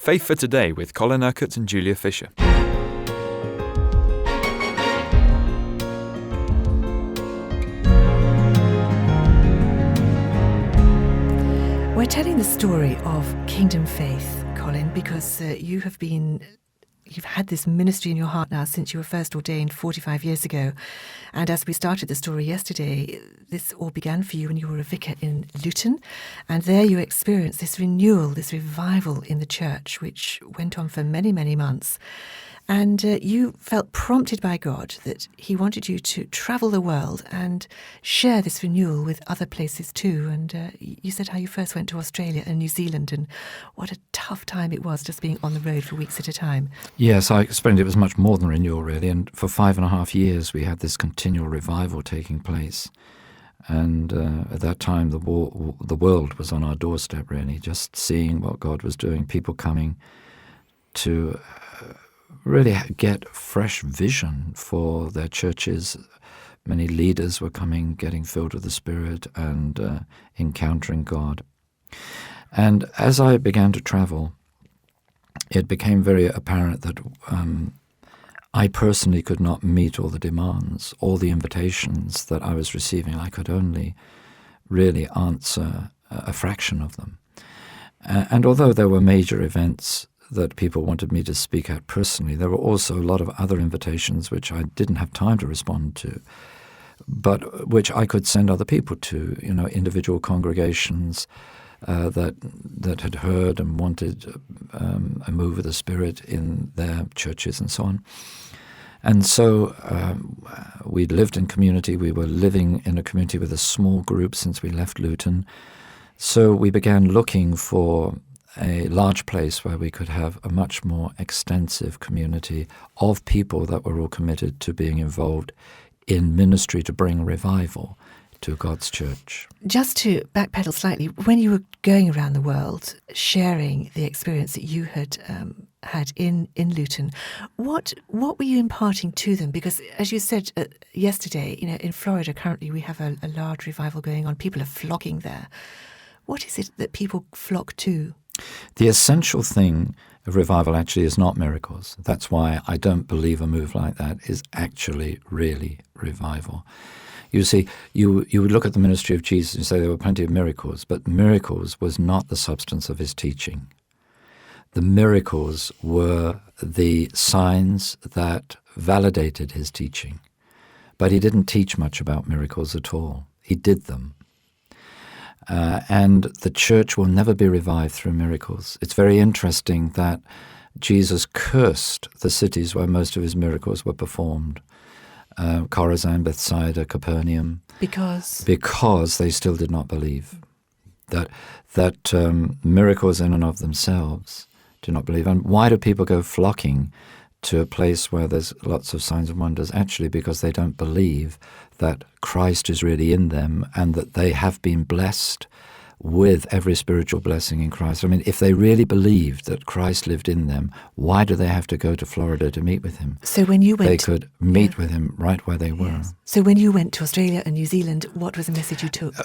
Faith for Today with Colin Urquhart and Julia Fisher. We're telling the story of Kingdom Faith, Colin, because you've had this ministry in your heart now since you were first ordained 45 years ago. And as we started the story yesterday, this all began for you when you were a vicar in Luton. And there you experienced this renewal, this revival in the church, which went on for many, many months. And you felt prompted by God that he wanted you to travel the world and share this renewal with other places too. And you said how you first went to Australia and New Zealand, and what a tough time it was just being on the road for weeks at a time. Yes, I explained it was much more than renewal, really. And for 5.5 years, we had this continual revival taking place. And at that time, the world was on our doorstep, really, just seeing what God was doing, people coming to really get fresh vision for their churches. Many leaders were coming, getting filled with the Spirit and encountering God. And as I began to travel, it became very apparent that I personally could not meet all the demands, all the invitations that I was receiving. I could only really answer a fraction of them. And although there were major events that people wanted me to speak at personally, there were also a lot of other invitations which I didn't have time to respond to, but which I could send other people to, individual congregations that had heard and wanted a move of the Spirit in their churches and so on. And so we'd lived in community. We were living in a community with a small group since we left Luton. So we began looking for a large place where we could have a much more extensive community of people that were all committed to being involved in ministry to bring revival to God's church. Just to backpedal slightly, when you were going around the world sharing the experience that you had had in Luton, what were you imparting to them? Because as you said yesterday, in Florida currently we have a large revival going on. People are flocking there. What is it that people flock to? The essential thing of revival actually is not miracles. That's why I don't believe a move like that is actually really revival. You see, you would look at the ministry of Jesus and say there were plenty of miracles, but miracles was not the substance of his teaching. The miracles were the signs that validated his teaching. But he didn't teach much about miracles at all. He did them. And the church will never be revived through miracles. It's very interesting that Jesus cursed the cities where most of his miracles were performed. Chorazin, Bethsaida, Capernaum. Because they still did not believe. That miracles in and of themselves do not believe. And why do people go flocking to a place where there's lots of signs and wonders? Actually, because they don't believe that Christ is really in them and that they have been blessed with every spiritual blessing in Christ. I mean, if they really believed that Christ lived in them, why do they have to go to Florida to meet with him? So when you went, they could meet with him right where they were. Yes. So when you went to Australia and New Zealand, what was the message you took?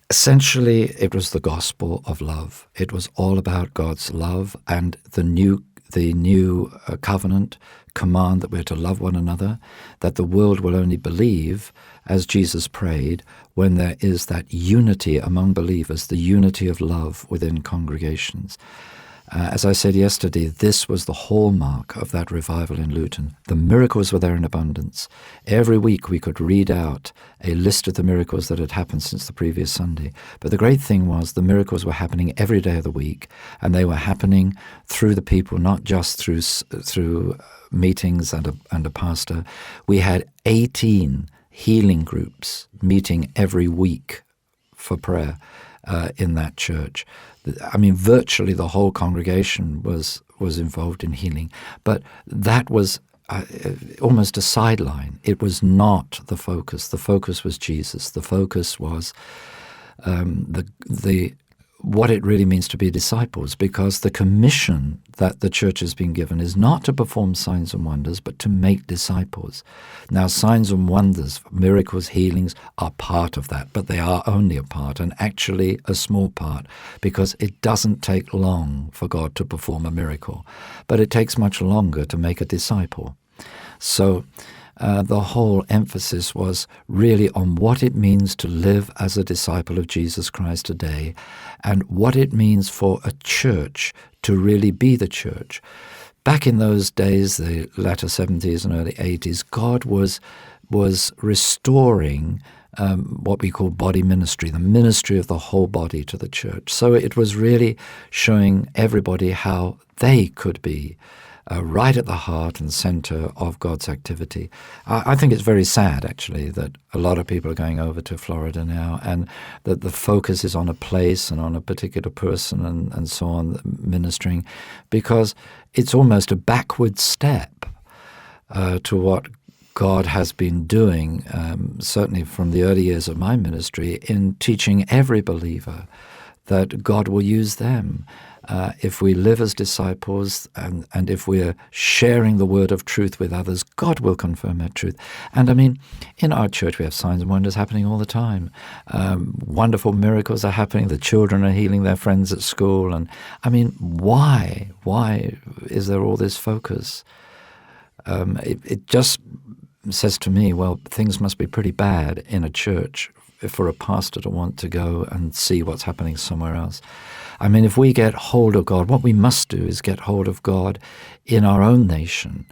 Essentially, it was the gospel of love. It was all about God's love and the new covenant command that we're to love one another, that the world will only believe, as Jesus prayed, when there is that unity among believers, the unity of love within congregations. As I said yesterday, this was the hallmark of that revival in Luton. The miracles were there in abundance. Every week we could read out a list of the miracles that had happened since the previous Sunday. But the great thing was the miracles were happening every day of the week, and they were happening through the people, not just through meetings and a pastor. We had 18 healing groups meeting every week for prayer in that church. I mean, virtually the whole congregation was involved in healing. But that was almost a sideline. It was not the focus. The focus was Jesus. The focus was the what it really means to be disciples, because the commission that the church has been given is not to perform signs and wonders, but to make disciples. Now, signs and wonders, miracles, healings are part of that, but they are only a part, and actually a small part, because it doesn't take long for God to perform a miracle, but it takes much longer to make a disciple. So the whole emphasis was really on what it means to live as a disciple of Jesus Christ today, and what it means for a church to really be the church. Back in those days, the latter 70s and early 80s, God was restoring what we call body ministry, the ministry of the whole body to the church. So it was really showing everybody how they could be right at the heart and center of God's activity. I think it's very sad, actually, that a lot of people are going over to Florida now, and that the focus is on a place and on a particular person and so on, ministering, because it's almost a backward step to what God has been doing, certainly from the early years of my ministry, in teaching every believer that God will use them. If we live as disciples and if we're sharing the word of truth with others, God will confirm that truth. And I mean, in our church we have signs and wonders happening all the time. Wonderful miracles are happening. The children are healing their friends at school. And I mean, why? Why is there all this focus? It just says to me, well, things must be pretty bad in a church for a pastor to want to go and see what's happening somewhere else. I mean, if we get hold of God, what we must do is get hold of God in our own nation,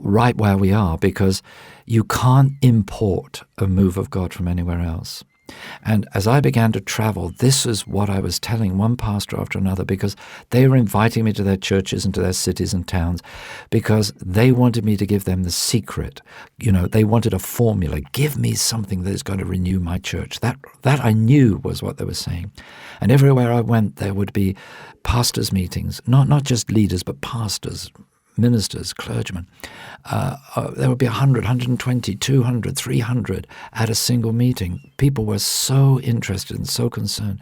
right where we are, because you can't import a move of God from anywhere else. And as I began to travel, this is what I was telling one pastor after another, because they were inviting me to their churches and to their cities and towns, because they wanted me to give them the secret. You know, they wanted a formula. Give me something that is going to renew my church. That I knew was what they were saying. And everywhere I went, there would be pastors' meetings, not just leaders, but pastors, ministers, clergymen. There would be 100, 120, 200, 300 at a single meeting. People were so interested and so concerned.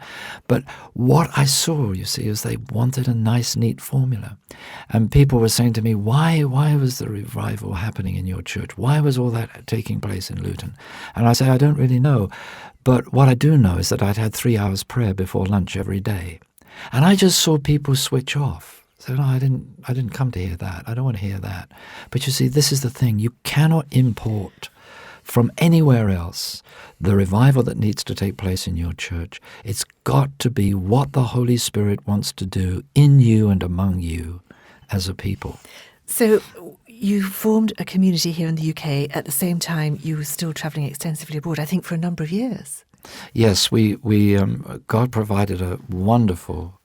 But what I saw, you see, is they wanted a nice, neat formula. And people were saying to me, why was the revival happening in your church? Why was all that taking place in Luton? And I say, I don't really know. But what I do know is that I'd had 3 hours prayer before lunch every day. And I just saw people switch off. So no, I didn't come to hear that. I don't want to hear that. But you see, this is the thing. You cannot import from anywhere else the revival that needs to take place in your church. It's got to be what the Holy Spirit wants to do in you and among you as a people. So you formed a community here in the UK. At the same time, you were still travelling extensively abroad, I think for a number of years. Yes, we God provided a wonderful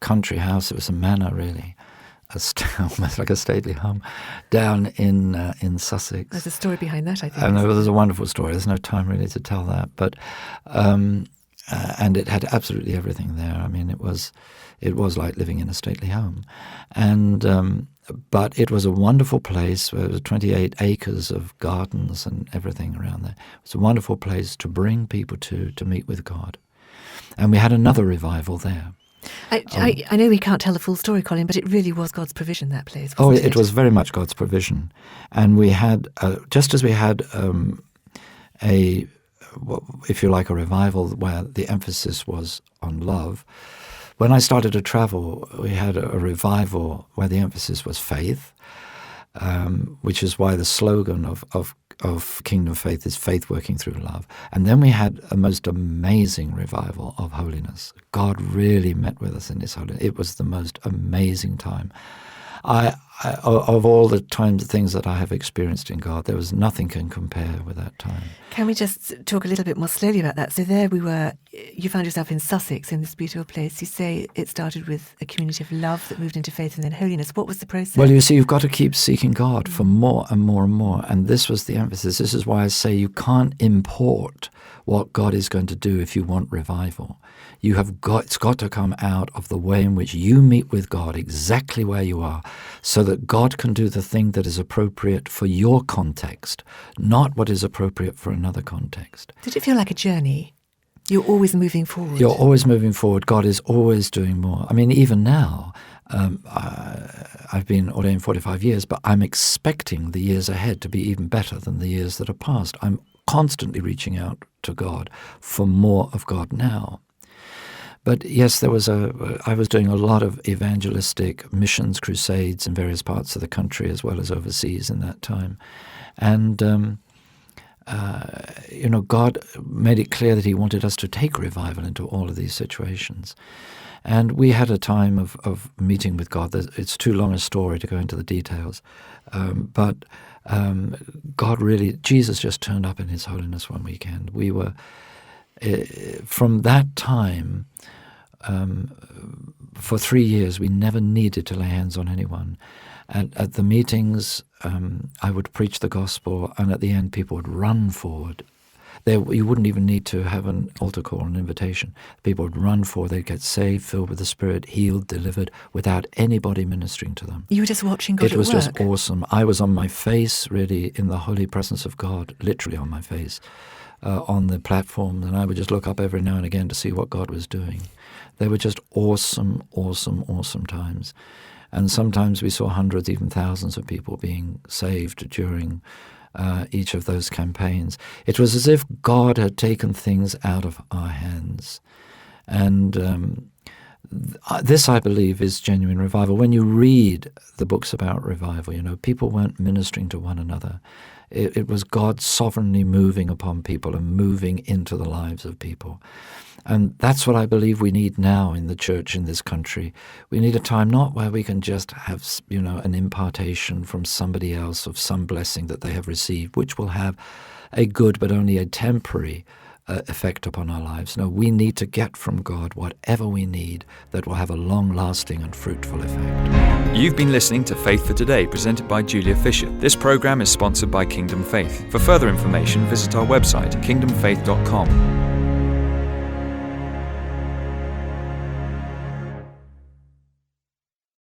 country house. It was a manor, really, almost like a stately home, down in Sussex. There's a story behind that, I think. I know, there's a wonderful story. There's no time really to tell that, but and it had absolutely everything there. I mean, it was like living in a stately home, and but it was a wonderful place. There was 28 acres of gardens and everything around there. It was a wonderful place to bring people to meet with God, and we had another revival there. I know we can't tell the full story, Colin, but it really was God's provision, that place. It was very much God's provision. And we had, just as we had if you like, a revival where the emphasis was on love, when I started to travel, we had a revival where the emphasis was faith, which is why the slogan of Kingdom Faith is faith working through love. And then we had a most amazing revival of holiness. God really met with us in His holiness. It was the most amazing time. Of all the things that I have experienced in God, there was nothing can compare with that time. Can we just talk a little bit more slowly about that? So there we were, you found yourself in Sussex, in this beautiful place. You say it started with a community of love that moved into faith and then holiness. What was the process? Well, you see, you've got to keep seeking God for more and more and more. And this was the emphasis. This is why I say you can't import what God is going to do if you want revival. It's got to come out of the way in which you meet with God exactly where you are, so that God can do the thing that is appropriate for your context, not what is appropriate for another context. Did it feel like a journey? You're always moving forward. You're always moving forward. God is always doing more. I mean, even now, I've been ordained 45 years, but I'm expecting the years ahead to be even better than the years that are past. I'm constantly reaching out to God for more of God now. But yes, I was doing a lot of evangelistic missions crusades in various parts of the country as well as overseas in that time. And God made it clear that he wanted us to take revival into all of these situations. And we had a time of meeting with God. It's too long a story to go into the details. But Jesus just turned up in his holiness one weekend. We were, from that time, for 3 years, we never needed to lay hands on anyone. And at the meetings, I would preach the gospel, and at the end, people would run forward. You wouldn't even need to have an altar call, an invitation. People would run forward. They'd get saved, filled with the Spirit, healed, delivered, without anybody ministering to them. You were just watching God at work. It was just awesome. I was on my face, really, in the holy presence of God, literally on my face, on the platform, and I would just look up every now and again to see what God was doing. They were just awesome, awesome, awesome times. And sometimes we saw hundreds, even thousands of people being saved during each of those campaigns. It was as if God had taken things out of our hands. And this, I believe, is genuine revival. When you read the books about revival, people weren't ministering to one another. It was God sovereignly moving upon people and moving into the lives of people. And that's what I believe we need now in the church in this country. We need a time not where we can just have, an impartation from somebody else of some blessing that they have received, which will have a good but only a temporary effect upon our lives. No, we need to get from God whatever we need that will have a long-lasting and fruitful effect. You've been listening to Faith for Today, presented by Julia Fisher. This program is sponsored by Kingdom Faith. For further information, visit our website, kingdomfaith.com.